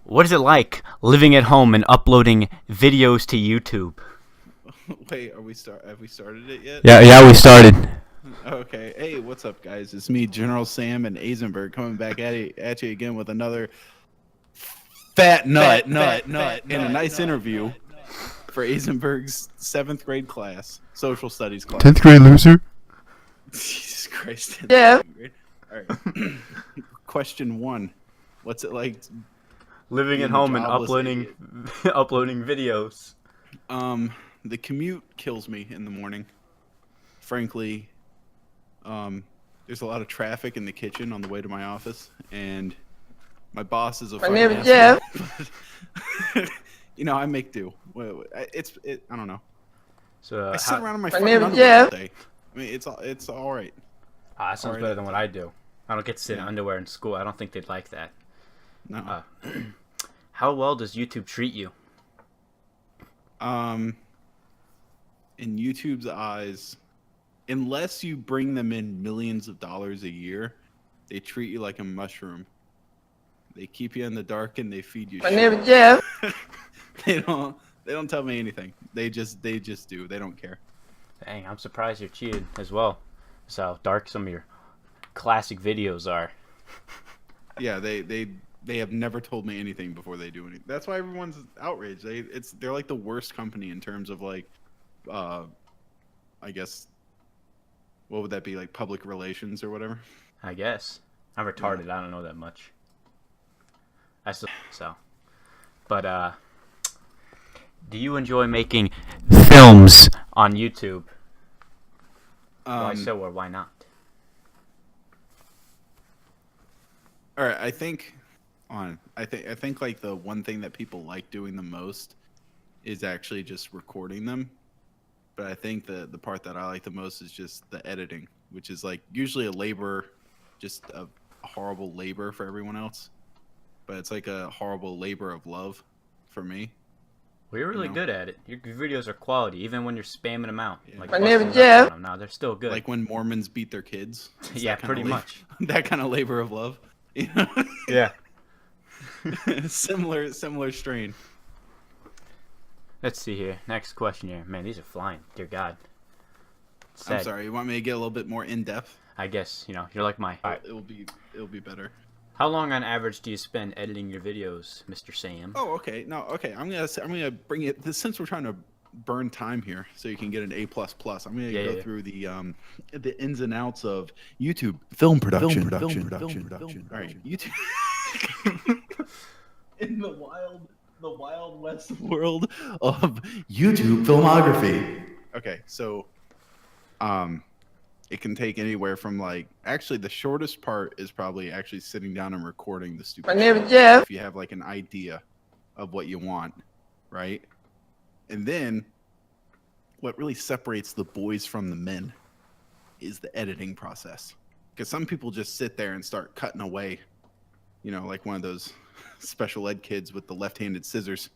What is it like living at home and uploading videos to YouTube? Wait, have we started it yet? Yeah, we started. Okay. Hey, what's up, guys? It's me, General Sam and Eisenberg, coming back at you again with another fat nut, and a nice interview for Eisenberg's 7th grade class, social studies class. 10th grade loser. Jesus Christ. Yeah. All right. Question 1. What's it like? Living at Being a home and jobless uploading uploading videos. The commute kills me in the morning. Frankly, there's a lot of traffic in the kitchen on the way to my office, and my boss is a fucking asshole. You know, I make do. I don't know. So I sit around in my fucking underwear all day. I mean, it's all right. that sounds better than what I do. I don't get to sit in underwear in school. I don't think they'd like that. No. How well does YouTube treat you? In YouTube's eyes, unless you bring them in millions of dollars a year, they treat you like a mushroom. They keep you in the dark and they feed you shit. Jeff. They don't tell me anything. They just do. They don't care. Dang, I'm surprised you're cheated as well. That's how dark some of your classic videos are. Yeah, they have never told me anything before they do anything. That's why everyone's outraged. They're like the worst company in terms of like, I guess, what would that be, like public relations or whatever? I guess. I'm retarded. I don't know that much. I still so. But do you enjoy making films on YouTube? Why so or why not? All right, I think like the one thing that people like doing the most is actually just recording them. But I think the part that I like the most is just the editing, which is like usually a labor, just a horrible labor for everyone else. But it's like a horrible labor of love for me. Well, you're really good at it. Your videos are quality, even when you're spamming them out. Yeah. Like My name is busting Jeff. up on them. No, they're still good. Like when Mormons beat their kids. It's Yeah, that kinda pretty labor- much. That kind of labor of love. You know? Yeah. similar strain. Let's see here. Next question here. Man, these are flying. Dear God. I'm sorry. You want me to get a little bit more in depth? I guess, you're like my... It'll be better. How long on average do you spend editing your videos, Mr. Sam? Oh, okay. No, okay. I'm gonna bring it since we're trying to burn time here, so you can get an A++. I'm gonna go through the ins and outs of YouTube film production. All right, YouTube. In the wild west world of YouTube filmography. Okay, so it can take anywhere from actually the shortest part is probably actually sitting down and recording the stupid My name is shit. Jeff. If you have like an idea of what you want, right? And then what really separates the boys from the men is the editing process. Because some people just sit there and start cutting away, like one of those special ed kids with the left-handed scissors.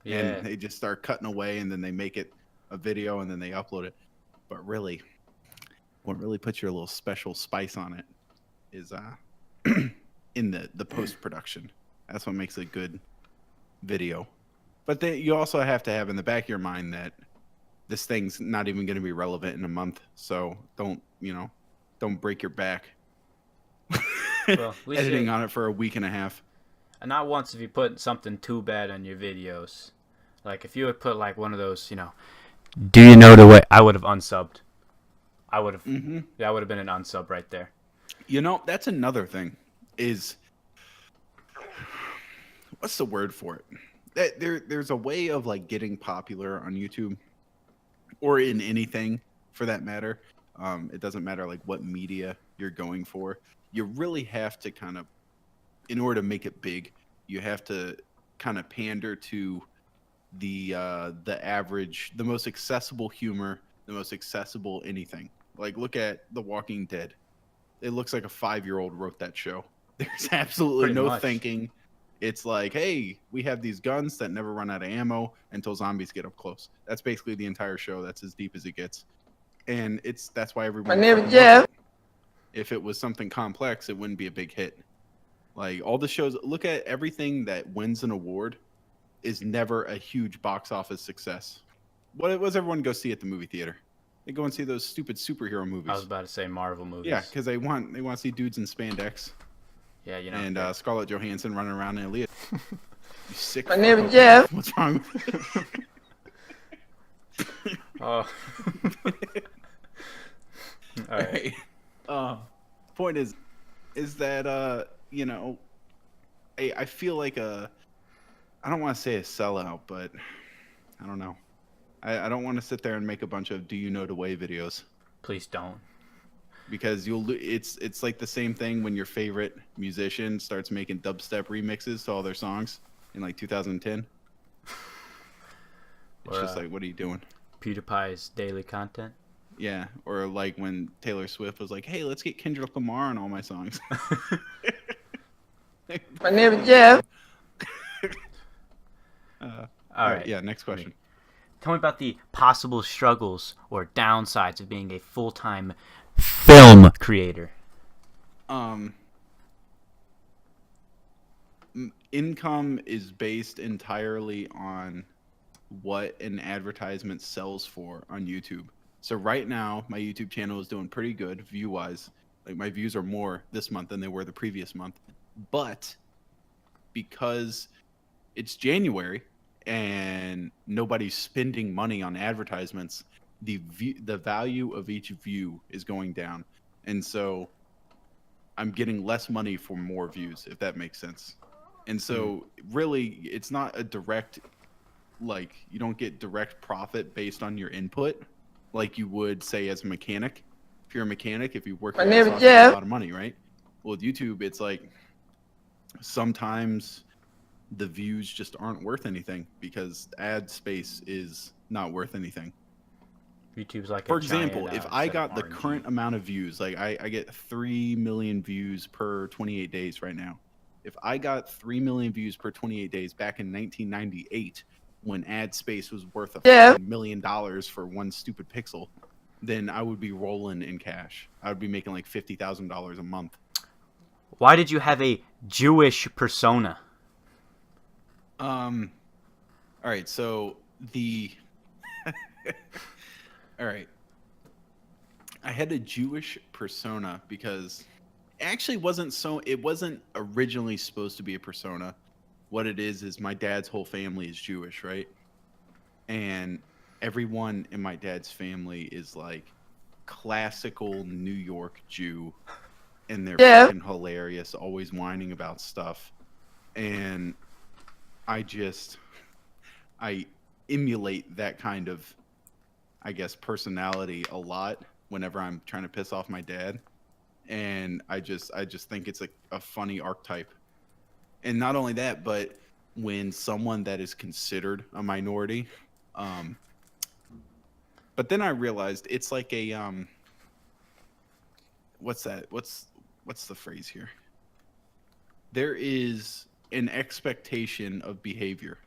Yeah. And they just start cutting away, and then they make it a video, and then they upload it. But really, what really puts your little special spice on it is in the post-production. That's what makes a good video. But you also have to have in the back of your mind that this thing's not even going to be relevant in a month. So don't break your back Well, at least editing on it for a week and a half. And not once have you put something too bad on your videos. Like, if you had put, like, one of those, do you know the way? I would have unsubbed. I would have... That would have been an unsub right there. That's another thing is... What's the word for it? There's a way of, like, getting popular on YouTube. Or in anything, for that matter. It doesn't matter, like, what media you're going for. You really have to kind of... In order to make it big, you have to kind of pander to the average, the most accessible humor, the most accessible anything. Like, look at The Walking Dead. It looks like a 5-year-old wrote that show. There's absolutely no thinking. It's like, hey, we have these guns that never run out of ammo until zombies get up close. That's basically the entire show. That's as deep as it gets. And that's why everyone... My name is Jeff. If it was something complex, it wouldn't be a big hit. Like all the shows, look at everything that wins an award is never a huge box office success. What was everyone go see at the movie theater? They go and see those stupid superhero I was movies. about to say Marvel movies. Yeah, because they want to see dudes in spandex Yeah, you know. and Scarlett Johansson running around in Aaliyah. You sick. My name is Jeff. What's wrong? Oh. All right. Point is that you know, I feel like I don't want to say a sellout, but I don't know. I don't want to sit there and make a bunch of "Do you know the way" videos Please don't. because it's like the same thing when your favorite musician starts making dubstep remixes to all their songs in like 2010. It's Or, just like, what are you doing? PewDiePie's daily content. Yeah, or like when Taylor Swift was like, "Hey, let's get Kendrick Lamar on all my songs." My name is Jeff. All right. Yeah. Next question. Tell me about the possible struggles or downsides of being a full-time film creator. Income is based entirely on what an advertisement sells for on YouTube. So right now, my YouTube channel is doing pretty good view-wise. Like my views are more this month than they were the previous month. But because it's January and nobody's spending money on advertisements, the value of each view is going down. And so I'm getting less money for more views, if that makes sense. And so really it's not a direct, like, you don't get direct profit based on your input like you would say as a mechanic. If you're a mechanic, if you work My your name ass is off, you get Jeff. a lot of money, right? Well, with YouTube, it's like sometimes the views just aren't worth anything because ad space is not worth anything. YouTube's like For a giant, example, if set I of got the RNG. current amount of views, like I get 3 million views per 28 days right now. If I got 3 million views per 28 days back in 1998, when ad space was worth Yeah. $1 million for one stupid pixel, then I would be rolling in cash. I would be making like $50,000 a month. Why did you have a Jewish persona? All right, so the all right. I had a Jewish persona because it wasn't originally supposed to be a persona. What it is my dad's whole family is Jewish, right? And everyone in my dad's family is like classical New York Jew, and they're Yeah. fucking hilarious, always whining about stuff. And I emulate that kind of, I guess, personality a lot whenever I'm trying to piss off my dad. And I just think it's a funny archetype. And not only that, but when someone that is considered a minority, but then I realized it's like a what's that? What's the phrase here? There is an expectation of behavior.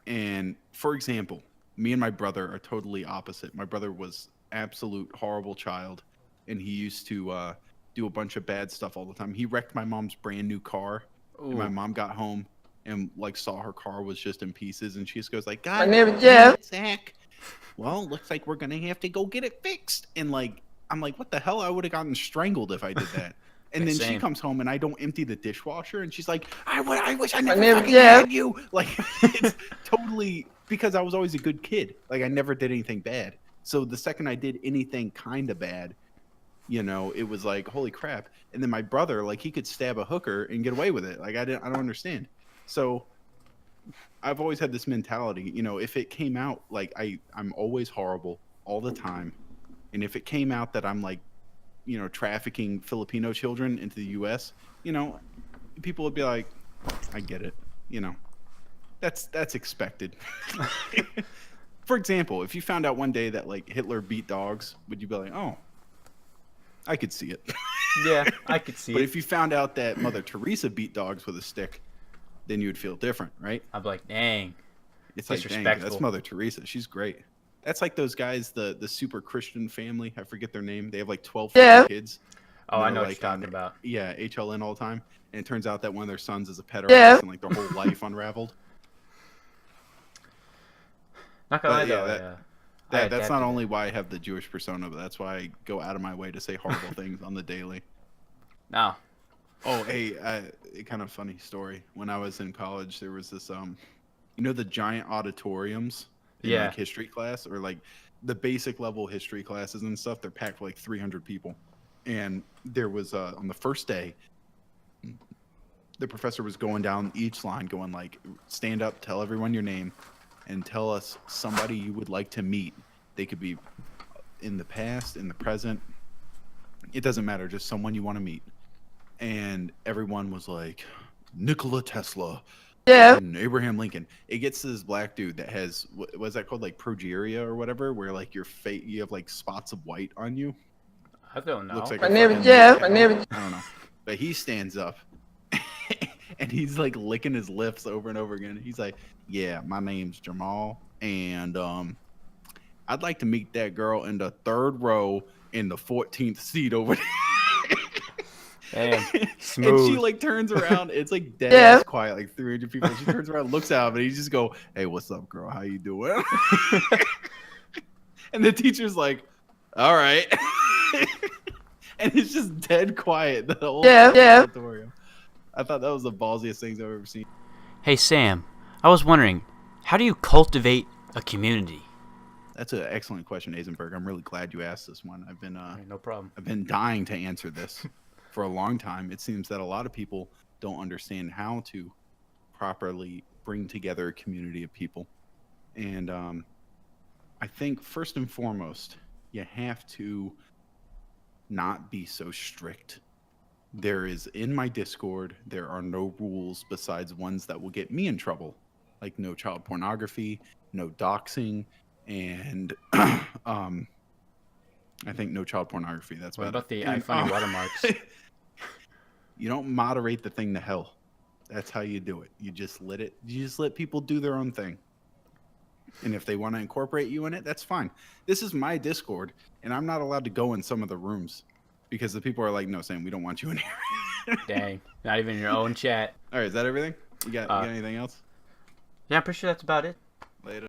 And for example, me and my brother are totally opposite. My brother was absolute horrible child, and he used to do a bunch of bad stuff all the time. He wrecked my mom's brand new car, and my mom got home and like saw her car was just in pieces, and she just goes like, "God, My name is Jeff. Zach. Well, looks like we're gonna have to go get it fixed." And like, I'm like, "What the hell? I would have gotten strangled if I did that." And then she Same. comes home and I don't empty the dishwasher, and she's like, I wish I My never name is fucking Jeff. had you." Like, it's totally because I was always a good kid. Like, I never did anything bad. So the second I did anything kind of bad, you know, it was like, holy crap. And then my brother, like, he could stab a hooker and get away with it. Like, I don't understand. So I've always had this mentality, you know, if it came out like I'm always horrible all the time, and if it came out that I'm like, you know, trafficking Filipino children into the US, you know, people would be like, I get it, you know. That's expected. For example, if you found out one day that like Hitler beat dogs, would you be like, "Oh, I could see it." Yeah, I could see But it. if you found out that Mother Teresa beat dogs with a stick, then you would feel different, right? I'd be like, dang. It's like, dang, Disrespectful. that's Mother Teresa. She's great. That's like those guys, the super Christian family. I forget their name. They have like 12 Yeah. kids. Oh, I they're, know what like, you're talking on- about. Yeah, HLN all the time. and it turns out that one of their sons is a pederast, Yeah. and like their whole life unraveled. Not gonna lie But, yeah, though. that's not only why I have the Jewish persona, but that's why I go out of my way to say horrible things on the daily. No. Oh, hey, a kind of funny story. When I was in college, there was this, the giant auditoriums in Yeah. like history class, or like the basic level history classes and stuff. They're packed for like 300 people, and there was on the first day, the professor was going down each line, going like, "Stand up, tell everyone your name, and tell us somebody you would like to meet. They could be in the past, in the present. It doesn't matter, just someone you want to meet." And everyone was like, Nikola Tesla Jeff, and Abraham Lincoln. It gets to this black dude that has, what's that called, like progeria or whatever, where like your face, you have like spots of white on you. I don't know. Looks like my a name is fucking Jeff. My cow. name is I don't know, but he stands up and he's like licking his lips over and over again. He's like, "Yeah, my name's Jamal, and I'd like to meet that girl in the third row in the 14th seat over there." Damn. And Smooth. she like turns around. It's like dead Yeah. ass quiet, like 300 people. She turns around, looks at him, and he just go, "Hey, what's up, girl? How you doing?" And the teacher's like, "All right." And it's just dead quiet the whole Yeah. auditorium. I thought that was the ballsiest things I've ever seen. Hey Sam, I was wondering, how do you cultivate a community? That's an excellent question, Eisenberg. I'm really glad you asked this one. I've No problem. been dying to answer this for a long time. It seems that a lot of people don't understand how to properly bring together a community of people. And I think first and foremost, you have to not be so strict. There is, in my Discord, there are no rules besides ones that will get me in trouble, like no child pornography, no doxing, and I think no child pornography. That's What about about the And, iFunny watermarks? You don't moderate the thing to hell. That's how you do it. You just let people do their own thing. And if they want to incorporate you in it, that's fine. This is my Discord, and I'm not allowed to go in some of the rooms because the people are like, "No, Sam, we don't want you in here." Dang. Not even your own chat. All right, is that everything? You got anything else? Yeah, I'm pretty sure that's about it.